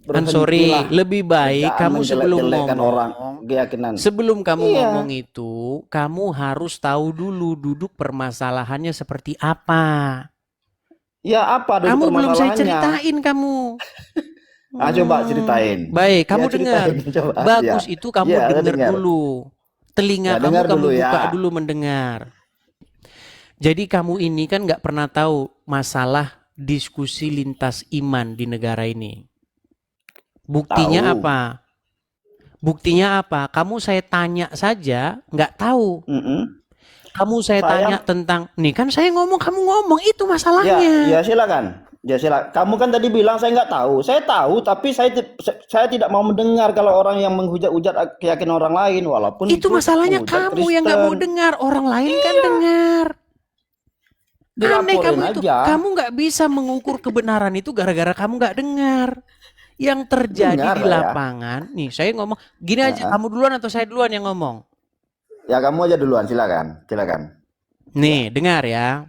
Ansori, berhentilah lebih baik jangan kamu sebelum menjelek-jelekan orang ngomong, keyakinan. sebelum kamu Iya. ngomong itu, kamu harus tahu dulu duduk permasalahannya seperti apa. Ya apa duduk Kamu belum saya permasalahannya? ceritain kamu. Coba ceritain. Baik, Ya kamu dengar. ceritain coba. Ya, Bagus itu kamu ya saya dengar dengar. dulu. Telinga Ya dengar kamu dulu buka ya. dulu mendengar. Jadi kamu ini kan nggak pernah tahu masalah diskusi lintas iman di negara ini. Buktinya Tahu. apa? Buktinya apa? Kamu saya tanya saja nggak tahu. Mm-mm. Kamu saya tanya Saya tentang, nih kan saya ngomong, kamu ngomong, itu ya masalahnya. silakan. Ya silakan. Kamu kan tadi bilang saya nggak tahu. Saya tahu tapi saya tidak mau mendengar kalau orang yang menghujat-hujat keyakinan orang lain walaupun Itu itu masalahnya menghujat kamu yang nggak mau Kristen. dengar, orang lain kan dengar. Aneh Dilaporin kamu itu, aja. kamu nggak bisa mengukur kebenaran itu gara-gara kamu nggak dengar. Yang terjadi Dengar di saya. lapangan, nih saya ngomong, gini aja, Heeh. kamu duluan atau saya duluan yang ngomong? Ya kamu aja duluan silakan. Silakan. Nih, dengar ya.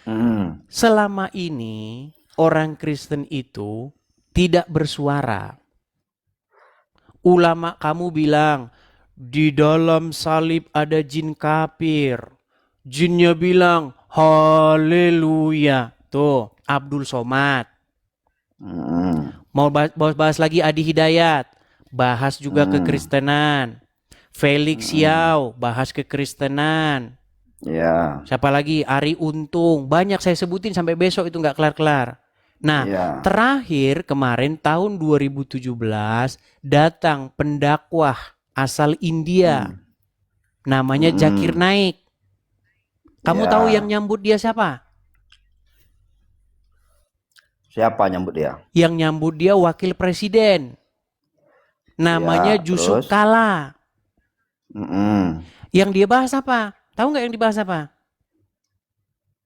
Hmm. Selama ini orang Kristen itu tidak bersuara. Ulama kamu bilang di dalam salib ada jin kafir. Jinnya bilang haleluya. Tuh, Abdul Somad. Hmm. Mau bahas lagi Adi Hidayat, bahas juga Hmm. kekristenan. Felix Yao bahas kekristenan. Ya. Siapa lagi? Ari Untung. Banyak saya sebutin sampai besok itu nggak kelar-kelar. Nah, Ya. terakhir kemarin tahun 2017 datang pendakwah asal India. Namanya Zakir Naik. Kamu Ya. tahu yang nyambut dia siapa? Siapa nyambut dia? Yang nyambut dia wakil presiden. Namanya Ya, Jusuf terus? Kalla. Mm-mm. Yang dia bahas apa? Tahu nggak yang dibahas apa?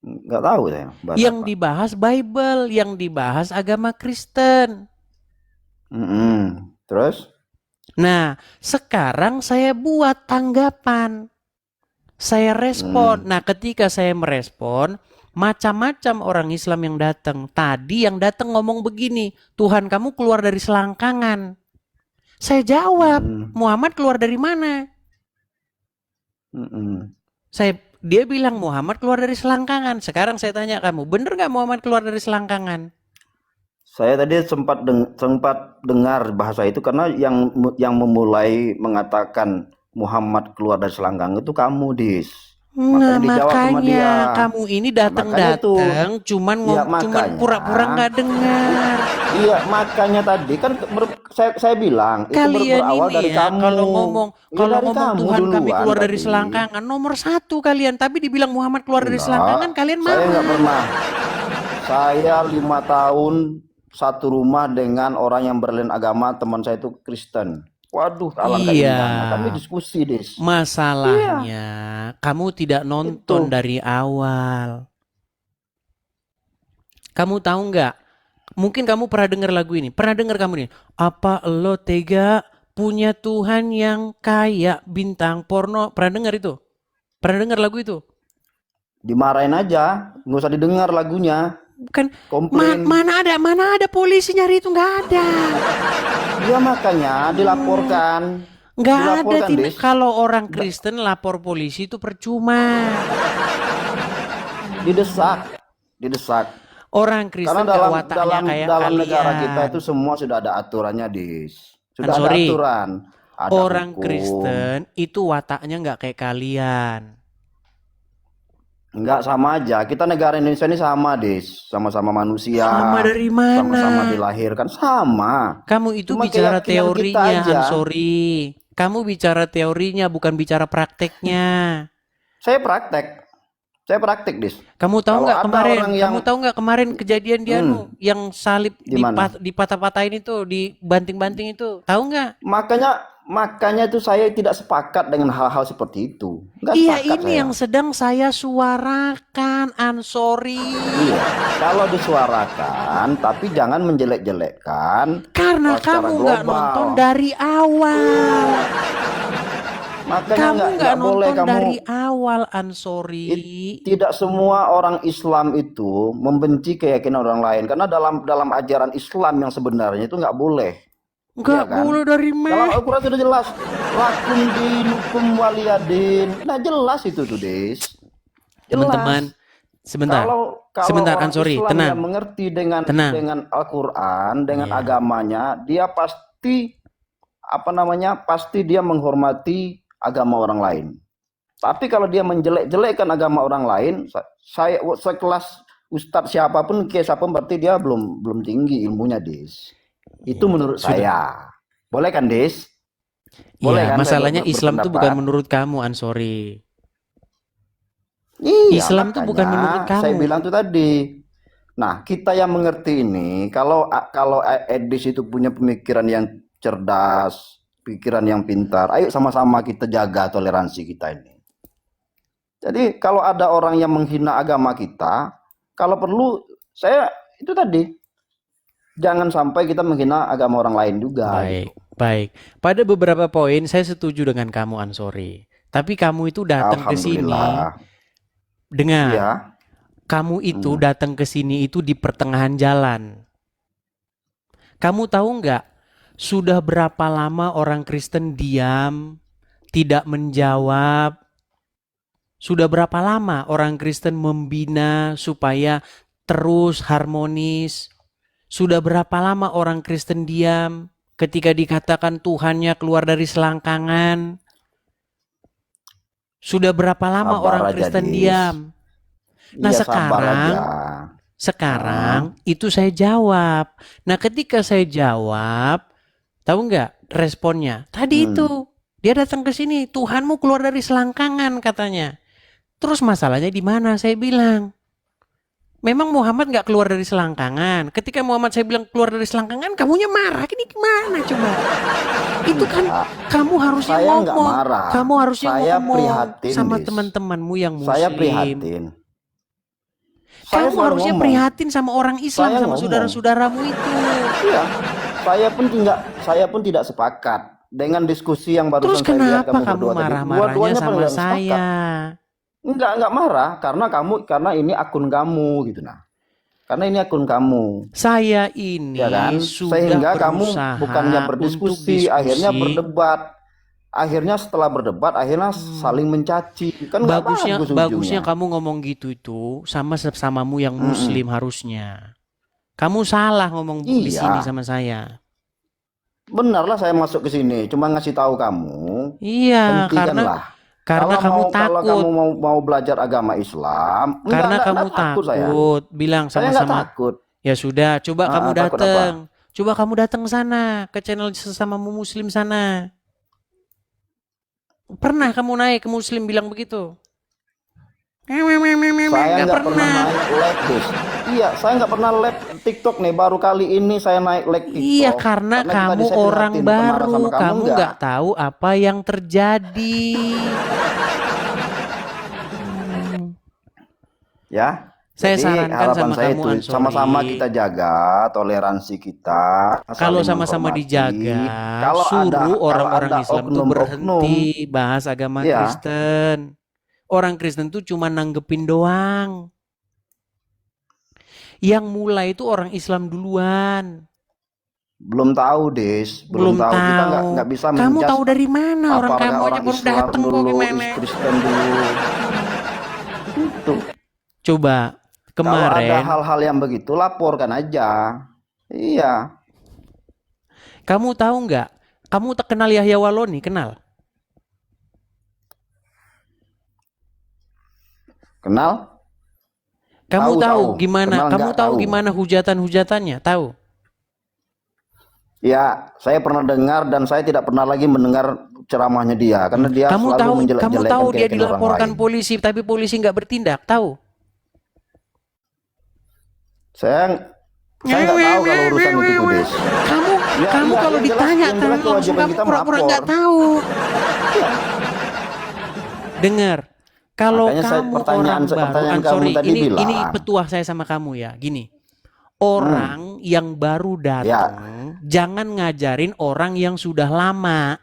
Nggak tahu saya bahas Yang apa. dibahas Bible, yang dibahas agama Kristen. Terus? Nah, sekarang saya buat tanggapan. Saya respon. Nah, ketika saya merespon, macam-macam orang Islam yang datang. Tadi yang datang ngomong begini, Tuhan kamu keluar dari selangkangan. Saya jawab, Muhammad keluar dari mana? Dia bilang Muhammad keluar dari selangkangan. Sekarang saya tanya kamu, bener nggak Muhammad keluar dari selangkangan? Saya tadi sempat dengar bahasa itu karena yang memulai mengatakan Muhammad keluar dari selangkang itu kamu, Dis. Nah, Makanya dijawab sama dia. makanya kamu ini datang-datang cuman pura-pura nggak dengar. Iya, makanya tadi kan saya bilang itu Kalian berawal ini dari ya, kamu. kalau ngomong Dari kamu Tuhan kami duluan keluar dari tadi. selangkangan, nomor satu kalian. Tapi dibilang Muhammad keluar dari selangkangan, kalian Saya nggak marah. pernah. Saya 5 tahun satu rumah dengan orang yang berlain agama, teman saya itu Kristen. Waduh, alangkah Iya. indahnya. Kami diskusi, Des. Masalahnya kamu tidak nonton dari awal. Kamu tahu nggak? Mungkin kamu pernah dengar lagu ini. Pernah dengar kamu nih? Apa lo tega punya Tuhan yang kayak bintang porno? Pernah dengar itu? Pernah dengar lagu itu? Dimarahin aja, nggak usah didengar lagunya. Bukan. Komplain. Mana ada polisi nyari itu, nggak ada. Ya makanya dilaporkan. Nggak ada. Des. Kalau orang Kristen lapor polisi itu percuma. Didesak. Orang Kristen Karena wataknya kayak dalam kalian. negara kita itu semua sudah ada aturannya, Dis. Sudah ada Sorry. aturan. Ada Orang hukum. Kristen itu wataknya nggak kayak kalian. Enggak, sama aja. Kita negara Indonesia ini sama, Des. Sama-sama manusia. Sama dari mana? Sama-sama dilahirkan. Sama. Kamu itu Cuma bicara keyakinan kita teorinya, aja. Ansori. Kamu bicara teorinya, bukan bicara prakteknya. Saya praktek, Des. Kamu tahu Kalau nggak ada kemarin? orang yang- Kamu tahu nggak kemarin kejadian dia yang salib Di mana? dipatah-patahin itu, dibanting-banting itu? Tahu nggak? Makanya itu saya tidak sepakat dengan hal-hal seperti itu. Nggak Iya, sepakat ini saya. yang sedang saya suarakan, Ansori. Iya, kalau disuarakan, tapi jangan menjelek-jelekkan. Karena secara kamu nggak global. nonton dari awal. Makanya Kamu nggak nggak boleh nonton kamu. dari awal, Ansori. Tidak semua orang Islam itu membenci keyakinan orang lain, karena dalam ajaran Islam yang sebenarnya itu nggak boleh, Nggak ya kan? boleh dari Dalam meh. Al-Quran sudah jelas, lakum dinukum waliyadin. Nah jelas itu tuh, Des. Teman-teman, Jelas. sebentar. Kalau Sebentar, orang Ansori, Islam tenang. yang mengerti dengan Tenang. Al-Quran, dengan Iya. agamanya, dia pasti pasti dia menghormati agama orang lain. Tapi kalau dia menjelek-jelekkan agama orang lain, saya sekelas ustadz siapapun, kiai siapapun, berarti dia belum tinggi ilmunya, Des. Itu Iya, menurut sudah. saya. Boleh kan, Des? Boleh Iya, kan saya masalahnya Islam itu bukan berpendapat? menurut kamu, Ansori. Iya, Islam itu bukan menurut makanya saya kamu. bilang tuh tadi. Nah, kita yang mengerti ini, kalau Edis itu punya pemikiran yang cerdas, pikiran yang pintar, ayo sama-sama kita jaga toleransi kita ini. Jadi kalau ada orang yang menghina agama kita, kalau perlu saya itu tadi, jangan sampai kita menghina agama orang lain juga gitu. Baik. Pada beberapa poin saya setuju dengan kamu, Ansori. Tapi kamu itu datang ke sini, Alhamdulillah. dengar, Iya. kamu itu datang ke sini itu di pertengahan jalan. Kamu tahu nggak, sudah berapa lama orang Kristen diam, tidak menjawab? Sudah berapa lama orang Kristen membina supaya terus harmonis? Sudah berapa lama orang Kristen diam ketika dikatakan Tuhannya keluar dari selangkangan? Sudah berapa lama Sabar orang aja, Kristen Dis. diam? Nah Iya, sabar aja. sekarang itu saya jawab. Nah ketika saya jawab, tahu nggak responnya? Tadi itu dia datang ke sini, Tuhanmu keluar dari selangkangan katanya. Terus masalahnya di mana? Saya bilang, memang Muhammad nggak keluar dari selangkangan. Ketika Muhammad saya bilang keluar dari selangkangan, kamunya marah. Ini gimana coba? Itu kan kamu harusnya Saya nggak ngomong. marah. Kamu harusnya Saya ngomong prihatin, sama Dis. teman-temanmu yang muslim. Saya prihatin. Saya Kamu selalu harusnya ngomong. prihatin sama orang Islam, Saya sama ngomong. saudara-saudaramu itu. Iya. Saya pun tidak sepakat dengan diskusi yang barusan Terus saya lihat kenapa kamu kamu berdua tadi. marah-marahnya Dua-duanya sama nggak sepakat. saya? Enggak marah karena ini akun kamu gitu nah. Karena ini akun kamu. Saya ini Ya kan? sudah Sehingga kamu berusaha bukannya untuk berdiskusi, akhirnya berdebat. Akhirnya setelah berdebat, akhirnya saling mencaci. Kan nggak bagus Bagusnya ujungnya. kamu ngomong gitu itu sama sesamamu yang muslim harusnya. Kamu salah ngomong di sini Iya. sama saya. Benarlah saya masuk ke sini, cuma ngasih tahu kamu. Iya, Hentikanlah. karena kamu Kalau takut. kamu mau belajar agama Islam, Karena enggak kamu takut saya. bilang Saya nggak sama-sama. takut. Ya sudah, coba kamu Takut datang. apa? Coba kamu datang sana ke channel sesamamu muslim sana. Pernah kamu naik ke muslim bilang begitu? Saya nggak pernah naik live, Des. Iya, saya nggak pernah live TikTok nih. Baru kali ini saya naik live TikTok. Iya, karena tadi kamu saya orang prihatin, marah baru, sama kamu nggak? nggak tahu apa yang terjadi. Ya. Saya Jadi sarankan harapan sama saya kamu, itu Ansori. sama-sama kita jaga toleransi kita. Kalau saling sama-sama menghormati. dijaga, Kalau suruh orang-orang ada Islam tuh berhenti bahas agama Iya. Kristen. Orang Kristen tuh cuma nanggepin doang. Yang mulai itu orang Islam duluan. Belum tahu, Des. Belum Kita tahu. nggak bisa Kamu menjudge tahu dari mana orang apakah kamu aja orang baru Islam datang kok dulu, gimana? Kristen dulu. Itu. Coba Kalau ada kemarin hal-hal yang begitu, laporkan aja. Iya. kamu tahu nggak? Kamu tak kenal Yahya Waloni, kenal? Kenal? Kamu tahu gimana? Kenal Kamu nggak? tahu gimana hujatan-hujatannya? Tahu? Ya, saya pernah dengar dan saya tidak pernah lagi mendengar ceramahnya dia karena dia selalu menjelek-jelekan kamu tahu dia keyakinan orang dilaporkan lain. polisi tapi polisi nggak bertindak, tahu? Saya nggak tahu kalau urusan itu tuh, Des. Kamu kalau yang jelas- ditanya yang jelas langsung kewajiban kamu kita pura-pura melapor. nggak tahu. Dengar, kalau Makanya kamu pertanyaan orang baru, kamu sorry, tadi ini bilang. petuah saya sama kamu ya, gini. Orang yang baru datang, jangan ngajarin orang yang sudah lama.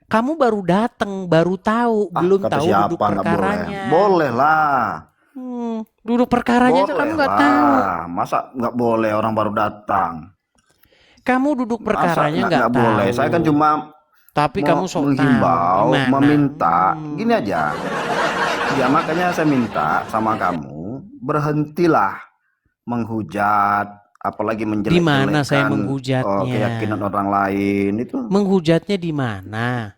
Kamu baru datang, baru tahu, belum Kata tahu siapa duduk nggak boleh? perkaranya. Boleh lah. Duduk perkaranya aja kamu Boleh nggak tahu. lah. Masa nggak boleh orang baru datang? Kamu duduk Masa perkaranya nggak nggak boleh? Saya kan tahu. cuma Tapi kamu sok tahu. menghimbau, Gimana? meminta. Gini aja. Ya makanya saya minta sama kamu, berhentilah menghujat, apalagi Di mana saya menjelek-jelekan menghujatnya? keyakinan orang lain itu. Menghujatnya di mana?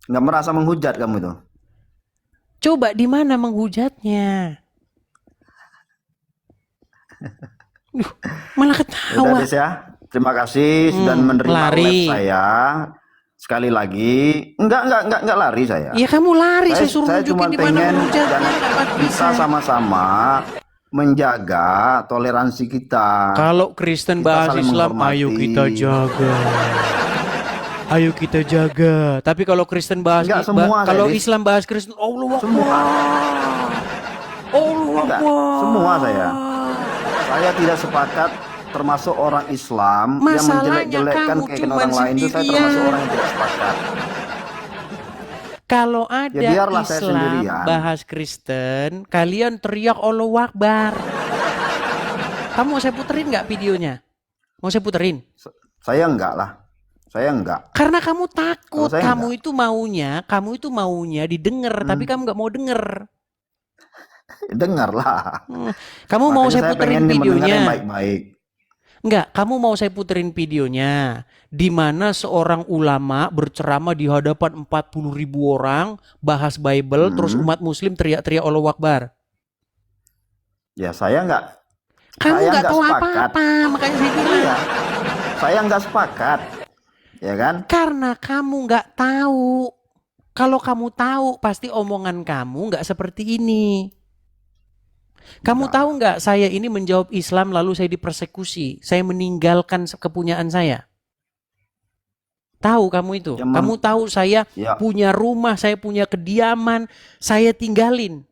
Nggak merasa menghujat kamu itu? Coba di mana menghujatnya? Malah Udah ketawa. Des ya. Terima kasih sudah menerima lari. live saya. Sekali lagi, enggak lari saya. Ya kamu lari, saya suruh Saya nunjukin cuma di mana pengen menghujatnya. dan Nggak kita bisa. sama-sama menjaga toleransi kita. Kalau Kristen Kita bahas saling Islam, menghormati. ayo kita jaga. Ayo kita jaga. Tapi kalau Kristen bahas Enggak semua, kalau Dedis. Islam bahas Kristen, Allah Semua. Allah Enggak, semua saya. Saya tidak sepakat termasuk orang Islam yang Masalahnya menjelek-jelekkan kamu keyakinan cuman orang lain itu saya sendirian. termasuk orang yang tidak sepakat. Kalau ada Ya biarlah saya Islam sendirian. bahas Kristen, kalian teriak Allahu Akbar. Kamu mau saya puterin nggak videonya? Mau saya puterin? Saya enggak lah. Saya enggak. Karena kamu takut, Kalau saya kamu itu maunya didengar, tapi kamu nggak mau denger. Dengarlah. Kamu mau Makanya saya puterin pengen mendengar yang videonya? baik-baik. Enggak, kamu mau saya puterin videonya di mana seorang ulama berceramah di hadapan 40.000 orang bahas Bible, terus umat muslim teriak-teriak Allahu Akbar. Ya saya enggak. Kamu Saya nggak nggak tahu sepakat. apa-apa, makanya saya bilang. Iya. Saya enggak sepakat. Ya kan? Karena kamu nggak tahu. Kalau kamu tahu, pasti omongan kamu nggak seperti ini. Kamu tahu nggak, saya ini menjawab Islam lalu saya dipersekusi. Saya meninggalkan kepunyaan saya. Tahu kamu itu? Kamu tahu saya punya rumah, saya punya kediaman, saya tinggalin.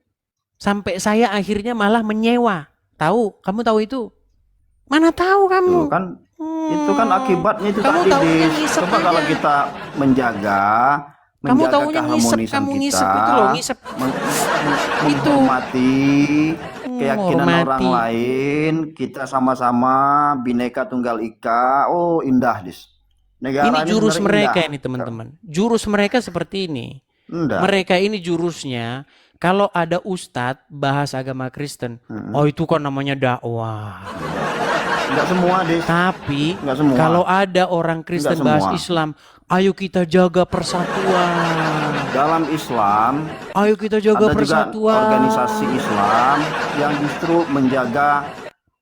Sampai saya akhirnya malah menyewa. Tahu? Kamu tahu itu? Mana tahu kamu? Itu kan akibatnya itu kamu tadi. Coba kalau kita menjaga keharmonisan kita, itu loh, ngisep. menghormati keyakinan orang lain, kita sama-sama Bhinneka Tunggal Ika. Oh, indah, Dis. Ini jurus mereka ini, teman-teman. Jurus mereka seperti ini. Mereka ini jurusnya, kalau ada ustadz bahas agama Kristen, oh itu kan namanya dakwah. Enggak semua, Dis. Tapi kalau ada orang Kristen bahas Islam, ayo kita jaga persatuan. Dalam Islam, ayo kita jaga ada persatuan. Juga organisasi Islam yang justru menjaga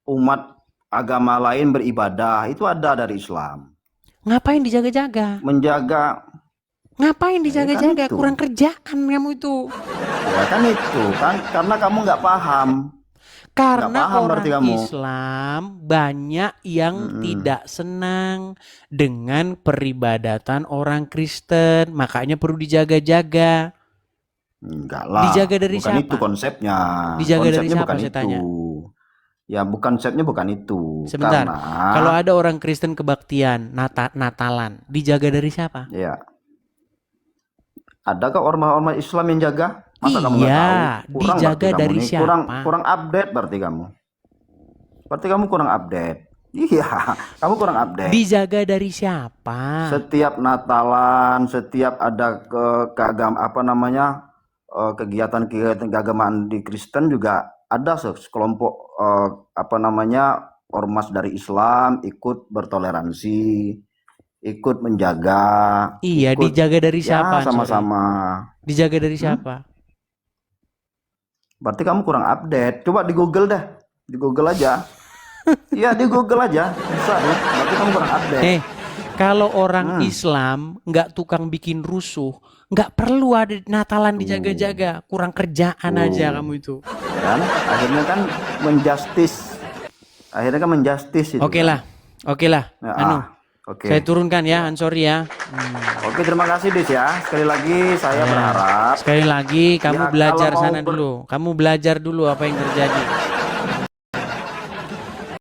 umat agama lain beribadah. Itu ada dari Islam. Ngapain dijaga-jaga? Menjaga. Ngapain dijaga-jaga? Kan kurang kerjaan kamu itu. Ya kan itu kan karena kamu nggak paham. Karena paham orang Islam banyak yang tidak senang dengan peribadatan orang Kristen, makanya perlu dijaga-jaga. Enggak lah. Dijaga dari bukan siapa? Itu konsepnya. Dijaga konsepnya dari siapa bukan saya itu. tanya? Ya bukan konsepnya bukan itu. Sebentar. Karena kalau ada orang Kristen kebaktian, Natalan, dijaga dari siapa? Ya. Adakah ormas-ormas Islam yang jaga? Masa kamu nggak tahu? Kurang dijaga dari kamu siapa? Kurang update berarti kamu. Berarti kamu kurang update. Iya, kamu kurang update. Dijaga dari siapa? Setiap Natalan, setiap ada kegiatan-kegiatan keagamaan di Kristen juga ada sekelompok ormas dari Islam ikut bertoleransi, ikut menjaga. Iya, dijaga dari siapa? Sama-sama. Dijaga dari siapa? Berarti kamu kurang update. Coba di Google dah. Di Google aja. Iya, di Google aja. Bisa ya. Berarti kamu kurang update. Kalau orang Islam nggak tukang bikin rusuh, nggak perlu ada Natalan dijaga-jaga. Kurang kerjaan aja kamu itu. Kan? Akhirnya kan menjustis. Oke lah. Oke. Saya turunkan ya, sorry ya. Oke, terima kasih Dis ya. Sekali lagi saya berharap. Sekali lagi kamu belajar sana dulu. Kamu belajar dulu apa yang terjadi.